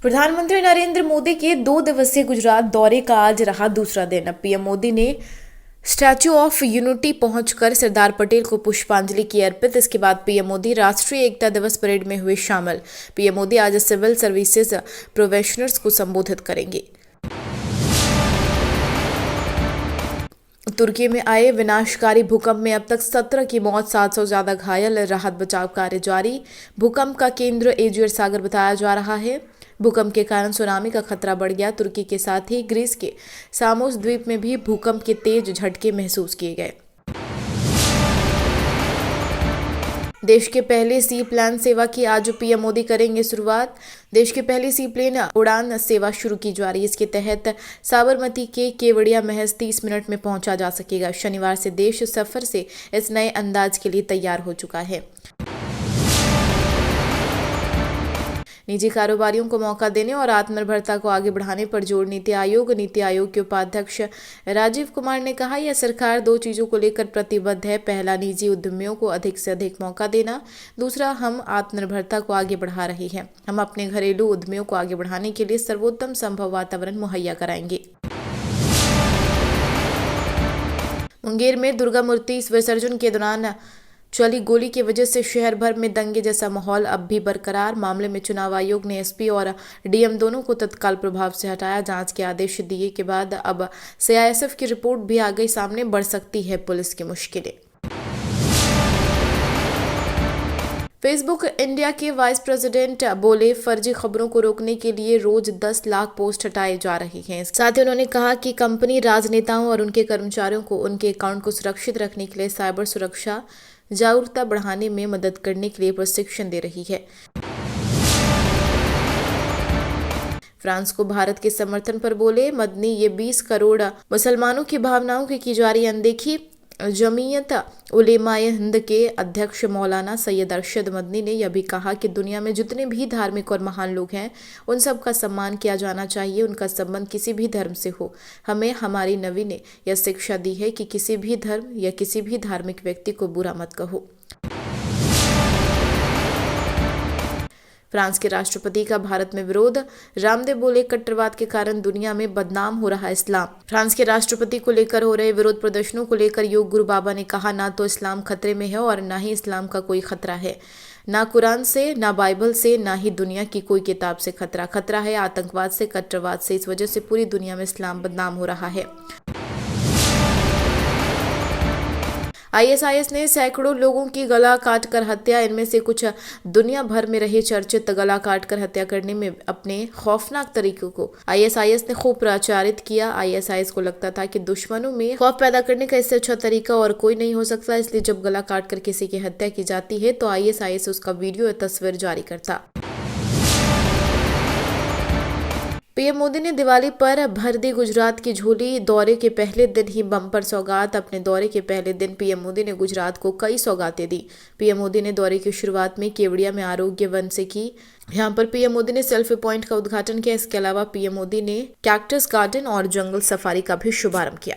प्रधानमंत्री नरेंद्र मोदी के 2 दिवसीय गुजरात दौरे का आज रहा दूसरा दिन। अब पीएम मोदी ने स्टैच्यू ऑफ यूनिटी पहुंचकर सरदार पटेल को पुष्पांजलि की अर्पित। इसके बाद पीएम मोदी राष्ट्रीय एकता दिवस परेड में हुए शामिल। पीएम मोदी आज सिविल सर्विसेज प्रोफेशनल्स को संबोधित करेंगे। तुर्की में आए विनाशकारी भूकंप में अब तक 17 की मौत, 700 ज्यादा घायल। राहत बचाव कार्य जारी। भूकंप का केंद्र एजियन सागर बताया जा रहा है। भूकंप के कारण सुनामी का खतरा बढ़ गया। तुर्की के साथ ही ग्रीस के सामोस द्वीप में भी भूकंप के तेज झटके महसूस किए गए। देश के पहले सी प्लेन सेवा की आज पीएम मोदी करेंगे शुरुआत। देश की पहली सी प्लेन उड़ान सेवा शुरू की जा रही है। इसके तहत साबरमती के केवड़िया महज 30 मिनट में पहुंचा जा सकेगा। शनिवार से देश सफर से इस नए अंदाज के लिए तैयार हो चुका है। निजी कारोबारियों को मौका देने और आत्मनिर्भरता को आगे बढ़ाने पर जोर। नीति आयोग के उपाध्यक्ष राजीव कुमार ने कहा, यह सरकार 2 चीजों को लेकर प्रतिबद्ध है। पहला, निजी उद्यमियों को अधिक से अधिक मौका देना। दूसरा, हम आत्मनिर्भरता को आगे बढ़ा रहे हैं। हम अपने घरेलू उद्यमियों को आगे बढ़ाने के लिए सर्वोत्तम संभव वातावरण मुहैया कराएंगे। मुंगेर में दुर्गा मूर्ति विसर्जन के दौरान चली गोली की वजह से शहर भर में दंगे जैसा माहौल अब भी बरकरार। मामले में चुनाव आयोग ने एसपी और डीएम दोनों को तत्काल प्रभाव से हटाया। जांच के आदेश दिए के बाद अब सीआईएसएफ की रिपोर्ट भी आ गई सामने। बढ़ सकती है पुलिस की मुश्किलें। फेसबुक इंडिया के वाइस प्रेसिडेंट बोले, फर्जी खबरों को रोकने के लिए रोज 10 लाख पोस्ट हटाए जा रहे हैं। साथ ही उन्होंने कहा कि कंपनी राजनेताओं और उनके कर्मचारियों को उनके अकाउंट को सुरक्षित रखने के लिए साइबर सुरक्षा जागरूकता बढ़ाने में मदद करने के लिए प्रशिक्षण दे रही है। फ्रांस को भारत के समर्थन पर बोले मदनी, ये 20 करोड़ मुसलमानों की भावनाओं की जा रही अनदेखी। जमीयत उलेमाए हिंद के अध्यक्ष मौलाना सैयद अरशद मदनी ने यह भी कहा कि दुनिया में जितने भी धार्मिक और महान लोग हैं उन सब का सम्मान किया जाना चाहिए, उनका संबंध किसी भी धर्म से हो। हमें हमारी नबी ने यह शिक्षा दी है कि किसी भी धर्म या किसी भी धार्मिक व्यक्ति को बुरा मत कहो। फ्रांस के राष्ट्रपति का भारत में विरोध। रामदेव बोले, कट्टरवाद के कारण दुनिया में बदनाम हो रहा है इस्लाम। फ्रांस के राष्ट्रपति को लेकर हो रहे विरोध प्रदर्शनों को लेकर योग गुरु बाबा ने कहा, ना तो इस्लाम खतरे में है और ना ही इस्लाम का कोई खतरा है। ना कुरान से, ना बाइबल से, ना ही दुनिया की कोई किताब से खतरा है आतंकवाद से, कट्टरवाद से। इस वजह से पूरी दुनिया में इस्लाम बदनाम हो रहा है। आईएसआईएस ने सैकड़ों लोगों की गला काटकर हत्या। इनमें से कुछ दुनिया भर में रहे चर्चित गला काटकर हत्या करने में अपने खौफनाक तरीकों को आईएसआईएस ने खूब प्रचारित किया। आईएसआईएस को लगता था कि दुश्मनों में खौफ पैदा करने का इससे अच्छा तरीका और कोई नहीं हो सकता, इसलिए जब गला काटकर किसी की हत्या की जाती है तो आईएसआईएस उसका वीडियो या तस्वीर जारी करता। पीएम मोदी ने दिवाली पर भर दी गुजरात की झोली। दौरे के पहले दिन ही बम्पर सौगात। अपने दौरे के पहले दिन पीएम मोदी ने गुजरात को कई सौगातें दी। पीएम मोदी ने दौरे की शुरुआत में केवड़िया में आरोग्य वन से की। यहाँ पर पीएम मोदी ने सेल्फी पॉइंट का उद्घाटन किया। इसके अलावा पीएम मोदी ने कैक्टस गार्डन और जंगल सफारी का भी शुभारंभ किया।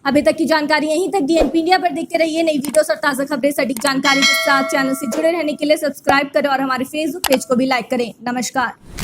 अभी तक की जानकारी यहीं तक। डीएनपी इंडिया पर देखते रहिए नई वीडियोस और ताज़ा खबरें सटीक जानकारी के साथ। चैनल से जुड़े रहने के लिए सब्सक्राइब करें और हमारे फेसबुक पेज को भी लाइक करें। नमस्कार।